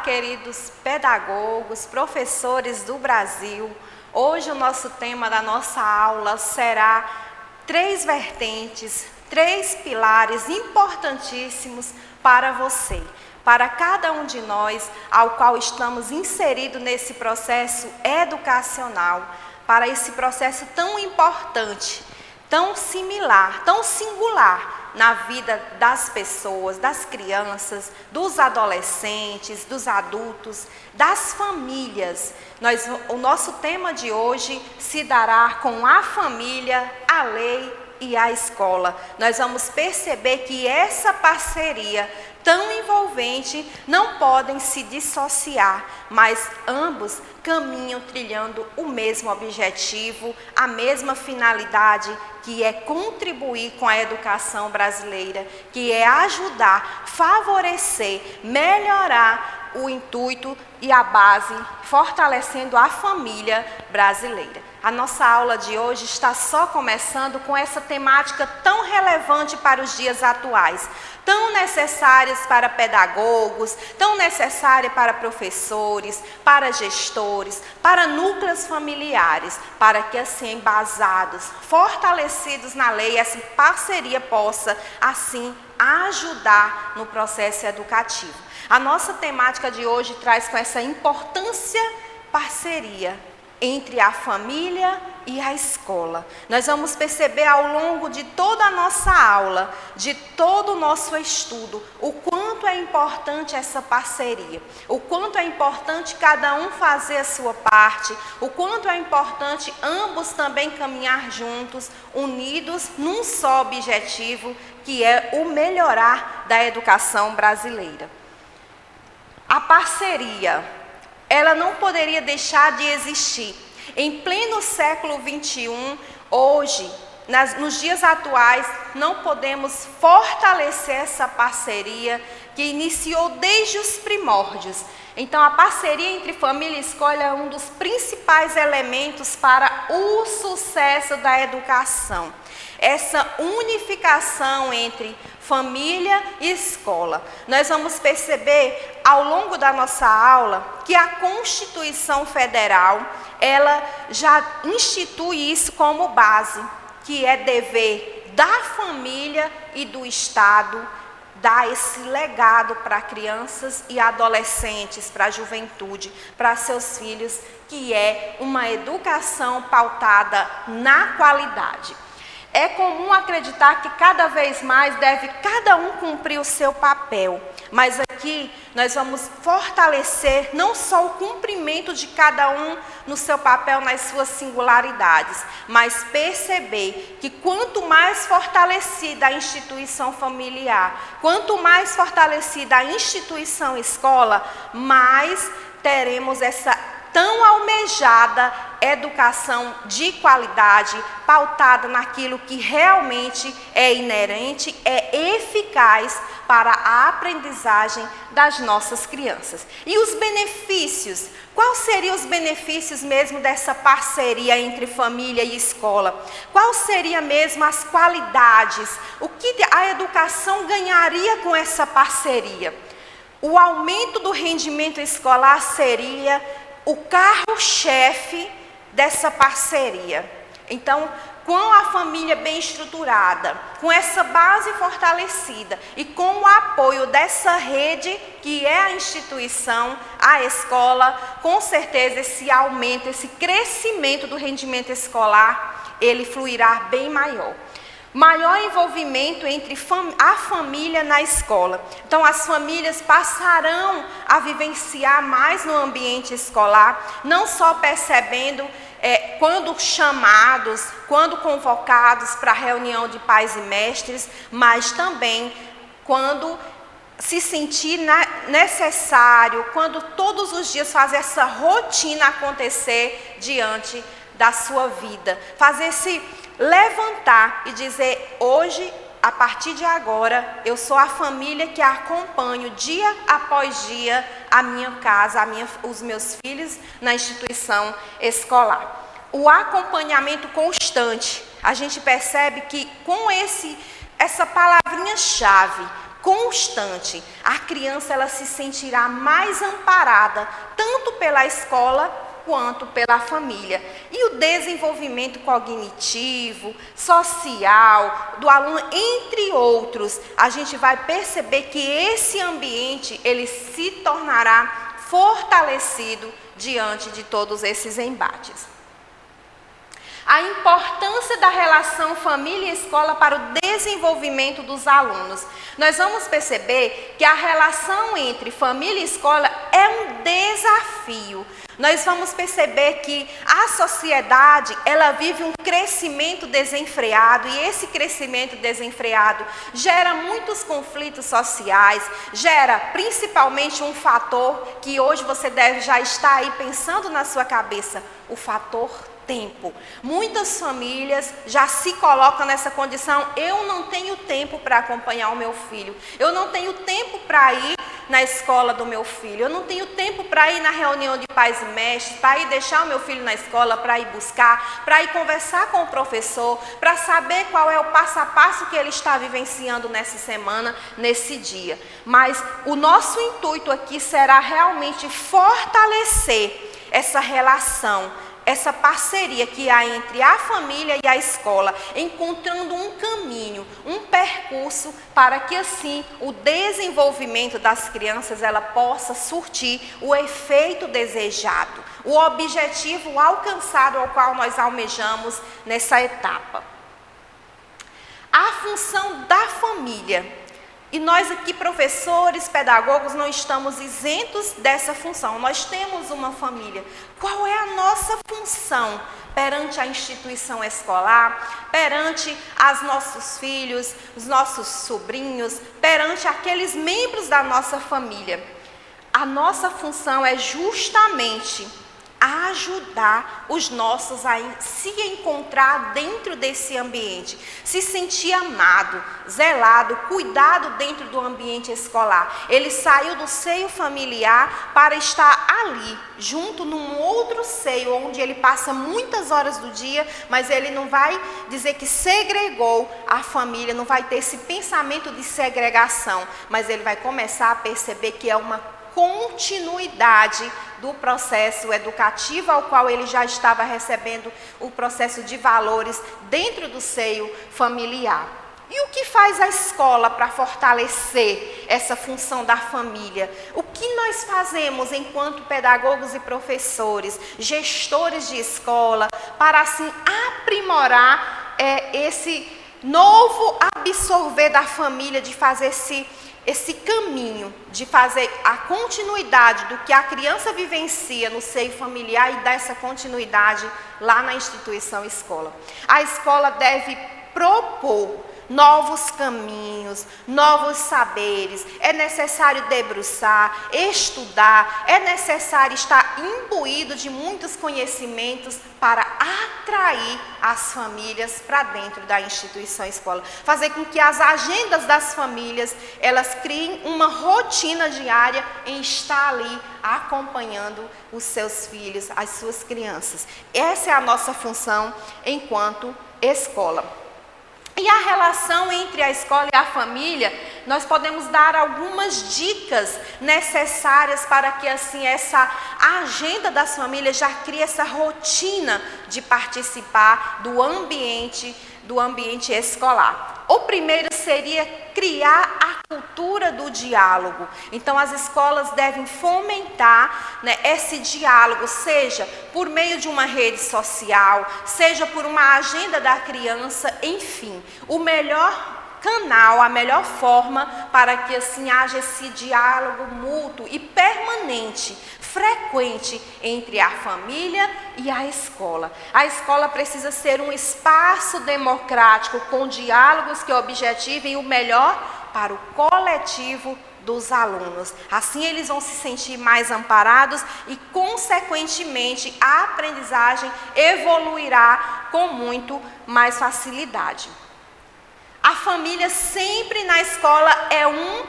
queridos pedagogos, professores do Brasil. Hoje o nosso tema da nossa aula será 3 vertentes, 3 pilares importantíssimos para você, para cada um de nós, ao qual estamos inseridos nesse processo educacional, para esse processo tão importante, tão similar, tão singular na vida das pessoas, das crianças, dos adolescentes, dos adultos, das famílias. O nosso tema de hoje se dará com a família, a lei e a escola. Nós vamos perceber que essa parceria tão envolvente não podem se dissociar, mas ambos caminham trilhando o mesmo objetivo, a mesma finalidade, que é contribuir com a educação brasileira, que é ajudar, favorecer, melhorar o intuito e a base, fortalecendo a família brasileira. A nossa aula de hoje está só começando com essa temática tão relevante para os dias atuais, tão necessárias para pedagogos, tão necessária para professores, para gestores, para núcleos familiares, para que assim, embasados, fortalecidos na lei, essa parceria possa assim ajudar no processo educativo. A nossa temática de hoje traz com essa importância parceria entre a família e a escola. Nós vamos perceber ao longo de toda a nossa aula, de todo o nosso estudo, o quanto é importante essa parceria, o quanto é importante cada um fazer a sua parte, o quanto é importante ambos também caminhar juntos, unidos num só objetivo, que é o melhorar da educação brasileira. A parceria, ela não poderia deixar de existir. Em pleno século XXI, hoje, nos dias atuais, não podemos fortalecer essa parceria que iniciou desde os primórdios. Então, a parceria entre família e escola é um dos principais elementos para o sucesso da educação. Essa unificação entre família e escola. Nós vamos perceber ao longo da nossa aula que a Constituição Federal, ela já institui isso como base, que é dever da família e do Estado dar esse legado para crianças e adolescentes, para a juventude, para seus filhos, que é uma educação pautada na qualidade. É comum acreditar que cada vez mais deve cada um cumprir o seu papel, mas aqui nós vamos fortalecer não só o cumprimento de cada um no seu papel nas suas singularidades, mas perceber que quanto mais fortalecida a instituição familiar, quanto mais fortalecida a instituição escola, mais teremos essa tão almejada educação de qualidade, pautada naquilo que realmente é inerente, é eficaz para a aprendizagem das nossas crianças. E os benefícios? Quais seriam os benefícios mesmo dessa parceria entre família e escola? Quais seriam mesmo as qualidades? O que a educação ganharia com essa parceria? O aumento do rendimento escolar seria o carro-chefe dessa parceria. Então, com a família bem estruturada, com essa base fortalecida e com o apoio dessa rede que é a instituição, a escola, com certeza esse aumento, esse crescimento do rendimento escolar, ele fluirá bem maior. Maior envolvimento entre a família na escola. Então, as famílias passarão a vivenciar mais no ambiente escolar, não só percebendo quando chamados, quando convocados para a reunião de pais e mestres, mas também quando se sentir necessário, quando todos os dias fazer essa rotina acontecer diante da sua vida. Fazer esse levantar e dizer, hoje, a partir de agora, eu sou a família que acompanho dia após dia a minha casa, os meus filhos na instituição escolar. O acompanhamento constante, a gente percebe que com essa palavrinha-chave, constante, a criança ela se sentirá mais amparada, tanto pela escola quanto pela família. E o desenvolvimento cognitivo, social, do aluno, entre outros, a gente vai perceber que esse ambiente, ele se tornará fortalecido diante de todos esses embates. A importância da relação família e escola para o desenvolvimento dos alunos. Nós vamos perceber que a relação entre família e escola é um desafio. Nós vamos perceber que a sociedade, ela vive um crescimento desenfreado, e esse crescimento desenfreado gera muitos conflitos sociais, gera principalmente um fator que hoje você deve já estar aí pensando na sua cabeça, o fator tempo. Muitas famílias já se colocam nessa condição: eu não tenho tempo para acompanhar o meu filho, eu não tenho tempo para ir na escola do meu filho, eu não tenho tempo para ir na reunião de pais e mestres, para ir deixar o meu filho na escola, para ir buscar, para ir conversar com o professor, para saber qual é o passo a passo que ele está vivenciando nessa semana, nesse dia. Mas o nosso intuito aqui será realmente fortalecer essa relação, essa parceria que há entre a família e a escola, encontrando um caminho, um percurso para que assim o desenvolvimento das crianças ela possa surtir o efeito desejado, o objetivo alcançado ao qual nós almejamos nessa etapa. A função da família. E nós aqui, professores, pedagogos, não estamos isentos dessa função. Nós temos uma família. Qual é a nossa função perante a instituição escolar, perante os nossos filhos, os nossos sobrinhos, perante aqueles membros da nossa família? A nossa função é justamente ajudar os nossos a se encontrar dentro desse ambiente, se sentir amado, zelado, cuidado dentro do ambiente escolar. Ele saiu do seio familiar para estar ali, junto num outro seio, onde ele passa muitas horas do dia, mas ele não vai dizer que segregou a família, não vai ter esse pensamento de segregação, mas ele vai começar a perceber que é uma continuidade do processo educativo ao qual ele já estava recebendo o processo de valores dentro do seio familiar. E o que faz a escola para fortalecer essa função da família? O que nós fazemos enquanto pedagogos e professores, gestores de escola, para assim aprimorar esse novo absorver da família, de fazer esse caminho, de fazer a continuidade do que a criança vivencia no seio familiar e dar essa continuidade lá na instituição escola? A escola deve propor novos caminhos, novos saberes. É necessário debruçar, estudar, é necessário estar imbuído de muitos conhecimentos para atrair as famílias para dentro da instituição escola. Fazer com que as agendas das famílias, elas criem uma rotina diária em estar ali acompanhando os seus filhos, as suas crianças. Essa é a nossa função enquanto escola. E a relação entre a escola e a família, nós podemos dar algumas dicas necessárias para que assim essa agenda das famílias já crie essa rotina de participar do ambiente escolar. O primeiro seria criar a cultura do diálogo. Então, as escolas devem fomentar, esse diálogo, seja por meio de uma rede social, seja por uma agenda da criança, enfim. O melhor canal, a melhor forma para que assim haja esse diálogo mútuo e permanente, frequente entre a família e a escola. A escola precisa ser um espaço democrático com diálogos que objetivem o melhor para o coletivo dos alunos. Assim eles vão se sentir mais amparados e, consequentemente, a aprendizagem evoluirá com muito mais facilidade. A família sempre na escola é um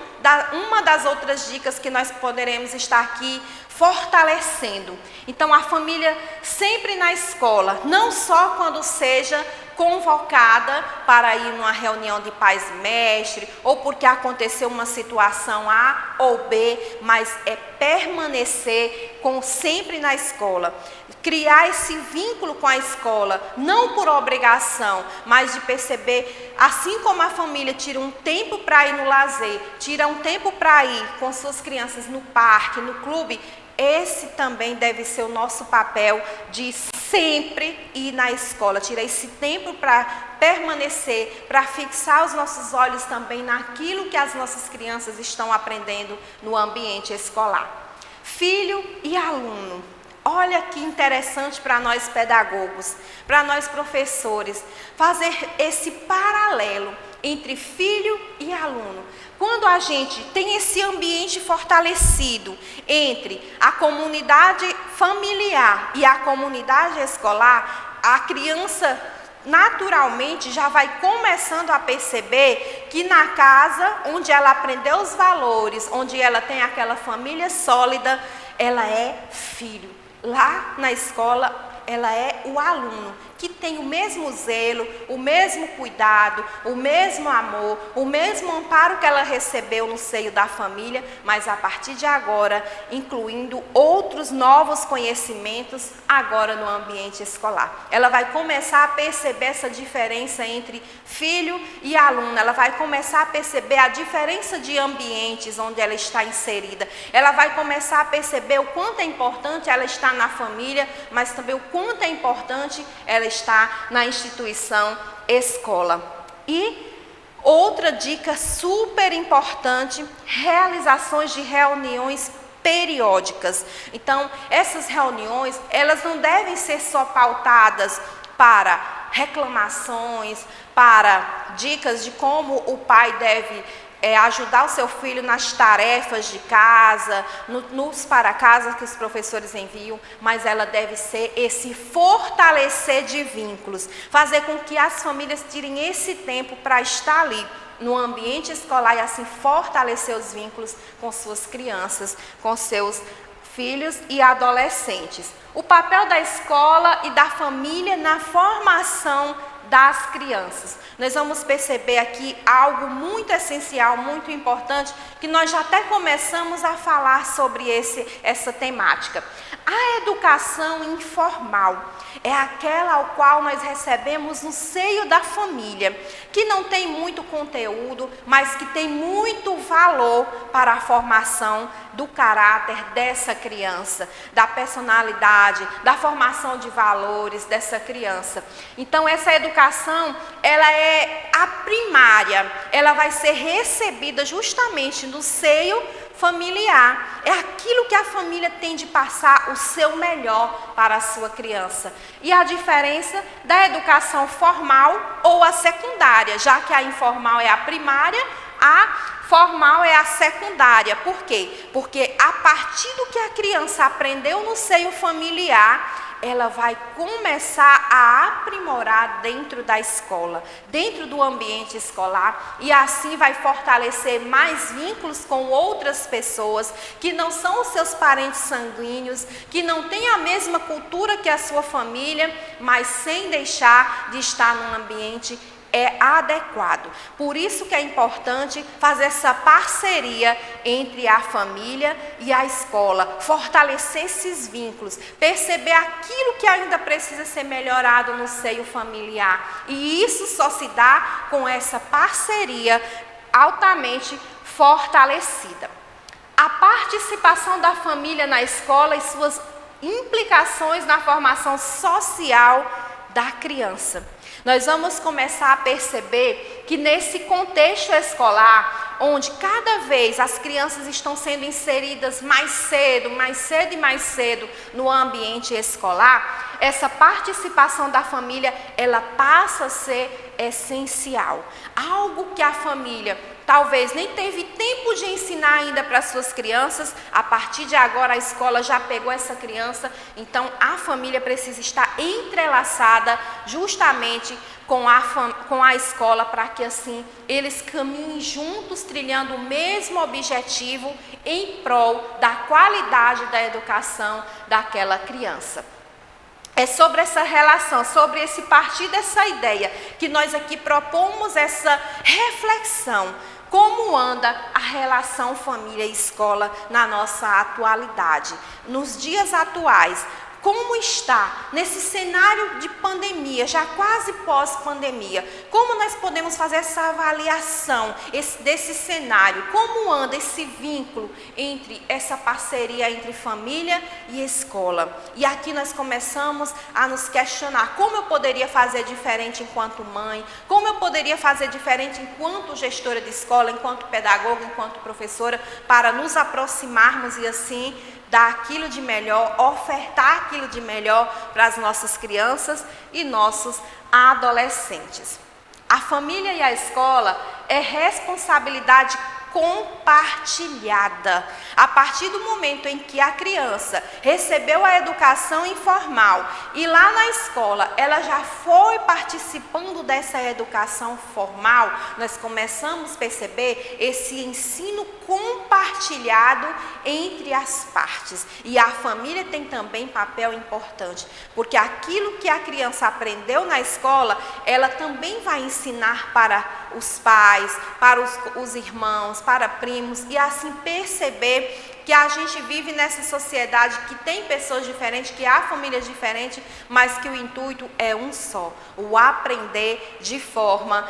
uma das outras dicas que nós poderemos estar aqui fortalecendo. Então, a família sempre na escola, não só quando seja convocada para ir numa reunião de pais e mestre, ou porque aconteceu uma situação A ou B, mas é permanecer sempre na escola. Criar esse vínculo com a escola, não por obrigação, mas de perceber, assim como a família tira um tempo para ir no lazer, tira um tempo para ir com suas crianças no parque, no clube, esse também deve ser o nosso papel de sempre ir na escola, tirar esse tempo para permanecer, para fixar os nossos olhos também naquilo que as nossas crianças estão aprendendo no ambiente escolar. Filho e aluno. Olha que interessante para nós pedagogos, para nós professores, fazer esse paralelo entre filho e aluno. Quando a gente tem esse ambiente fortalecido entre a comunidade familiar e a comunidade escolar, a criança naturalmente já vai começando a perceber que na casa onde ela aprendeu os valores, onde ela tem aquela família sólida, ela é filho. Lá na escola, ela é o aluno, que tem o mesmo zelo, o mesmo cuidado, o mesmo amor, o mesmo amparo que ela recebeu no seio da família, mas a partir de agora, incluindo outros novos conhecimentos agora no ambiente escolar. Ela vai começar a perceber essa diferença entre filho e aluno, ela vai começar a perceber a diferença de ambientes onde ela está inserida, ela vai começar a perceber o quanto é importante ela estar na família, mas também o quanto é importante ela está na instituição escola. E outra dica super importante, realizações de reuniões periódicas. Então, essas reuniões, elas não devem ser só pautadas para reclamações, para dicas de como o pai deve ajudar o seu filho nas tarefas de casa, nos para-casa que os professores enviam, mas ela deve ser esse fortalecer de vínculos, fazer com que as famílias tirem esse tempo para estar ali no ambiente escolar e assim fortalecer os vínculos com suas crianças, com seus filhos e adolescentes. O papel da escola e da família na formação das crianças. Nós vamos perceber aqui algo muito essencial, muito importante, que nós já até começamos a falar sobre essa temática. A educação informal é aquela ao qual nós recebemos no seio da família, que não tem muito conteúdo, mas que tem muito valor para a formação do caráter dessa criança, da personalidade, da formação de valores dessa criança. Então, essa educação, ela é a primária, ela vai ser recebida justamente no seio familiar. É aquilo que a família tem de passar o seu melhor para a sua criança. E a diferença da educação formal ou a secundária, já que a informal é a primária, a formal é a secundária. Por quê? Porque a partir do que a criança aprendeu no seio familiar, ela vai começar a aprimorar dentro da escola, dentro do ambiente escolar, e assim vai fortalecer mais vínculos com outras pessoas que não são os seus parentes sanguíneos, que não têm a mesma cultura que a sua família, mas sem deixar de estar num ambiente adequado. Por isso que é importante fazer essa parceria entre a família e a escola, fortalecer esses vínculos, perceber aquilo que ainda precisa ser melhorado no seio familiar. E isso só se dá com essa parceria altamente fortalecida. A participação da família na escola e suas implicações na formação social da criança. Nós vamos começar a perceber que nesse contexto escolar, onde cada vez as crianças estão sendo inseridas mais cedo e mais cedo no ambiente escolar, essa participação da família, ela passa a ser essencial. Algo que a família talvez nem teve tempo de ensinar ainda para suas crianças, a partir de agora a escola já pegou essa criança, então a família precisa estar entrelaçada justamente com a escola, para que assim eles caminhem juntos, trilhando o mesmo objetivo em prol da qualidade da educação daquela criança. É sobre essa relação, sobre esse partir dessa ideia, que nós aqui propomos essa reflexão. Como anda a relação família e escola na nossa atualidade, nos dias atuais? Como está nesse cenário de pandemia, já quase pós-pandemia? Como nós podemos fazer essa avaliação desse cenário? Como anda esse vínculo entre essa parceria entre família e escola? E aqui nós começamos a nos questionar: como eu poderia fazer diferente enquanto mãe? Como eu poderia fazer diferente enquanto gestora de escola, enquanto pedagoga, enquanto professora, para nos aproximarmos e assim dar aquilo de melhor, ofertar aquilo de melhor para as nossas crianças e nossos adolescentes. A família e a escola é responsabilidade compartilhada. A partir do momento em que a criança recebeu a educação informal e lá na escola ela já foi participando dessa educação formal, nós começamos a perceber esse ensino compartilhado entre as partes. E a família tem também papel importante, porque aquilo que a criança aprendeu na escola, ela também vai ensinar para os pais, para os irmãos, para primos, e assim perceber que a gente vive nessa sociedade que tem pessoas diferentes, que há famílias diferentes, mas que o intuito é um só: o aprender de forma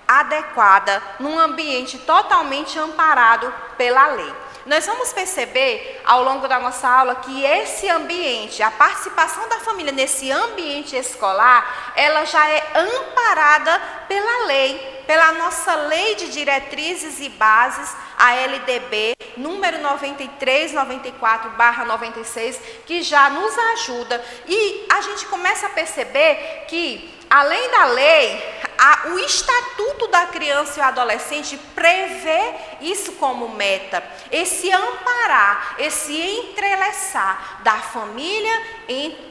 adequada, num ambiente totalmente amparado pela lei. Nós vamos perceber ao longo da nossa aula que esse ambiente, a participação da família nesse ambiente escolar, ela já é amparada pela lei, pela nossa Lei de Diretrizes e Bases, a LDB, número 9394/96, que já nos ajuda. E a gente começa a perceber que, além da lei, o Estatuto da Criança e o Adolescente prevê isso como meta, esse amparar, esse entrelaçar da família,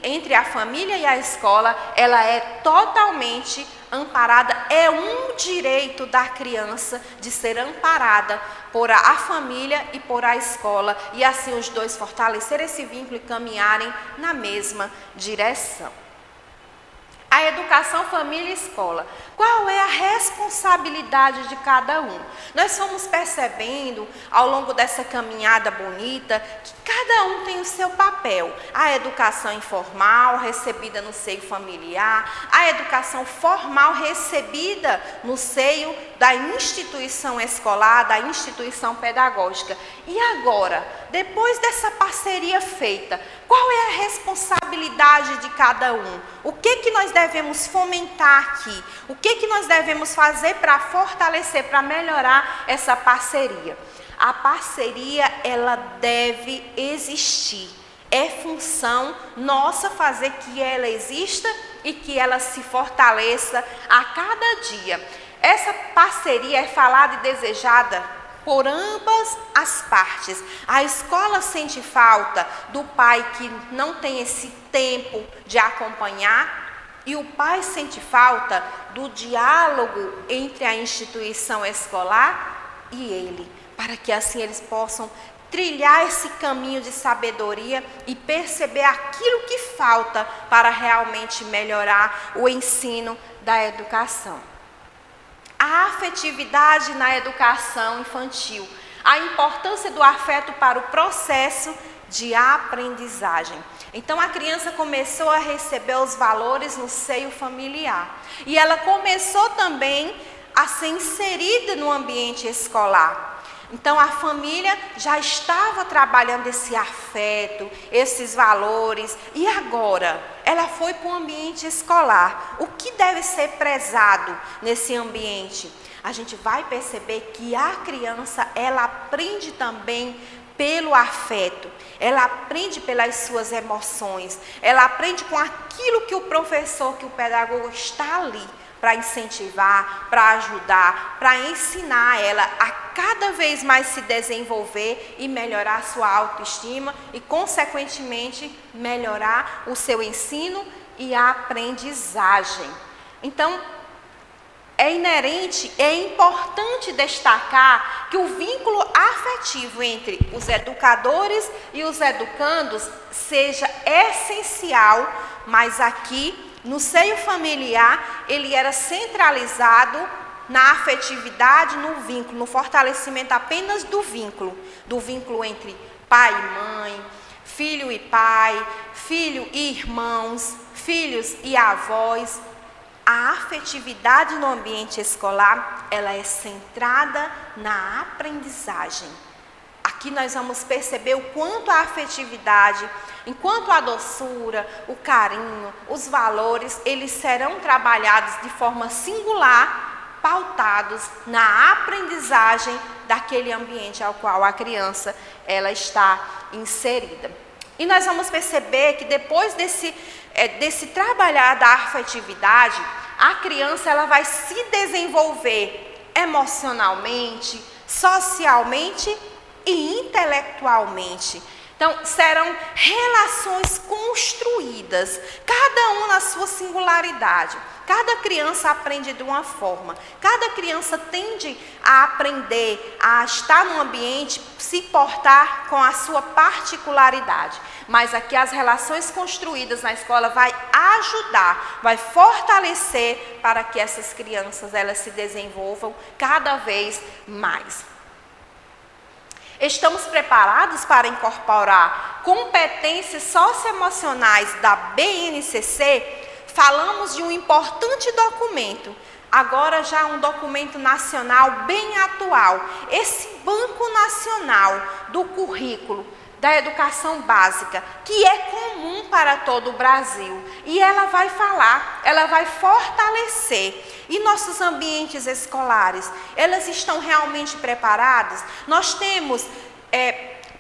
entre a família e a escola, ela é totalmente amparada, é um direito da criança de ser amparada por a família e por a escola, e assim os dois fortalecer esse vínculo e caminharem na mesma direção. A educação, família e escola. Qual é a responsabilidade de cada um? Nós fomos percebendo ao longo dessa caminhada bonita que cada um tem o seu papel. A educação informal recebida no seio familiar, a educação formal recebida no seio da instituição escolar, da instituição pedagógica. E agora, depois dessa parceria feita, qual é a responsabilidade de cada um? O que nós devemos fomentar aqui? O que nós devemos fazer para fortalecer, para melhorar essa parceria? A parceria, ela deve existir. É função nossa fazer que ela exista e que ela se fortaleça a cada dia. Essa parceria é falada e desejada por ambas as partes. A escola sente falta do pai que não tem esse tempo de acompanhar, e o pai sente falta do diálogo entre a instituição escolar e ele, para que assim eles possam trilhar esse caminho de sabedoria e perceber aquilo que falta para realmente melhorar o ensino da educação. A afetividade na educação infantil, a importância do afeto para o processo de aprendizagem. Então a criança começou a receber os valores no seio familiar e ela começou também a ser inserida no ambiente escolar. Então a família já estava trabalhando esse afeto, esses valores, e agora ela foi para o ambiente escolar. O que deve ser prezado nesse ambiente? A gente vai perceber que a criança, ela aprende também pelo afeto, ela aprende pelas suas emoções, ela aprende com aquilo que o professor, que o pedagogo está ali para incentivar, para ajudar, para ensinar ela a cada vez mais se desenvolver e melhorar sua autoestima e, consequentemente, melhorar o seu ensino e a aprendizagem. Então, é inerente, é importante destacar que o vínculo afetivo entre os educadores e os educandos seja essencial, mas aqui, no seio familiar, ele era centralizado na afetividade, no vínculo, no fortalecimento apenas do vínculo entre pai e mãe, filho e pai, filho e irmãos, filhos e avós. A afetividade no ambiente escolar, ela é centrada na aprendizagem. Aqui nós vamos perceber o quanto a afetividade, enquanto a doçura, o carinho, os valores, eles serão trabalhados de forma singular, pautados na aprendizagem daquele ambiente ao qual a criança ela está inserida. E nós vamos perceber que depois desse trabalhar da afetividade, a criança ela vai se desenvolver emocionalmente, socialmente e intelectualmente. Então, serão relações construídas, cada um na sua singularidade. Cada criança aprende de uma forma, cada criança tende a aprender, a estar no ambiente, se portar com a sua particularidade. Mas aqui as relações construídas na escola vai ajudar, vai fortalecer para que essas crianças elas se desenvolvam cada vez mais. Estamos preparados para incorporar competências socioemocionais da BNCC? Falamos de um importante documento, agora já um documento nacional bem atual. Esse Banco Nacional do Currículo da Educação Básica, que é comum para todo o Brasil. E ela vai falar, ela vai fortalecer. E nossos ambientes escolares, elas estão realmente preparados? Nós temos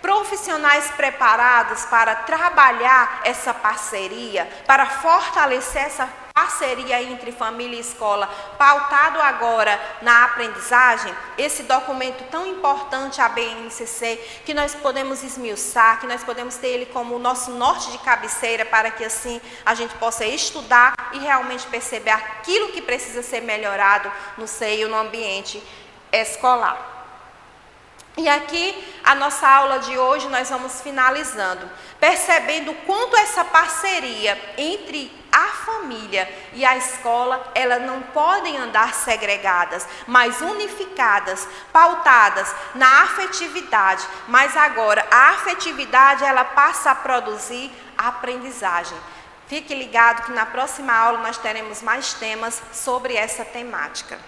profissionais preparados para trabalhar essa parceria, para fortalecer essa parceria entre família e escola, pautado agora na aprendizagem, esse documento tão importante, a BNCC, que nós podemos esmiuçar, que nós podemos ter ele como o nosso norte de cabeceira, para que assim a gente possa estudar e realmente perceber aquilo que precisa ser melhorado no seio, no ambiente escolar. E aqui, a nossa aula de hoje, nós vamos finalizando, percebendo o quanto essa parceria entre a família e a escola, elas não podem andar segregadas, mas unificadas, pautadas na afetividade. Mas agora, a afetividade, ela passa a produzir a aprendizagem. Fique ligado que na próxima aula nós teremos mais temas sobre essa temática.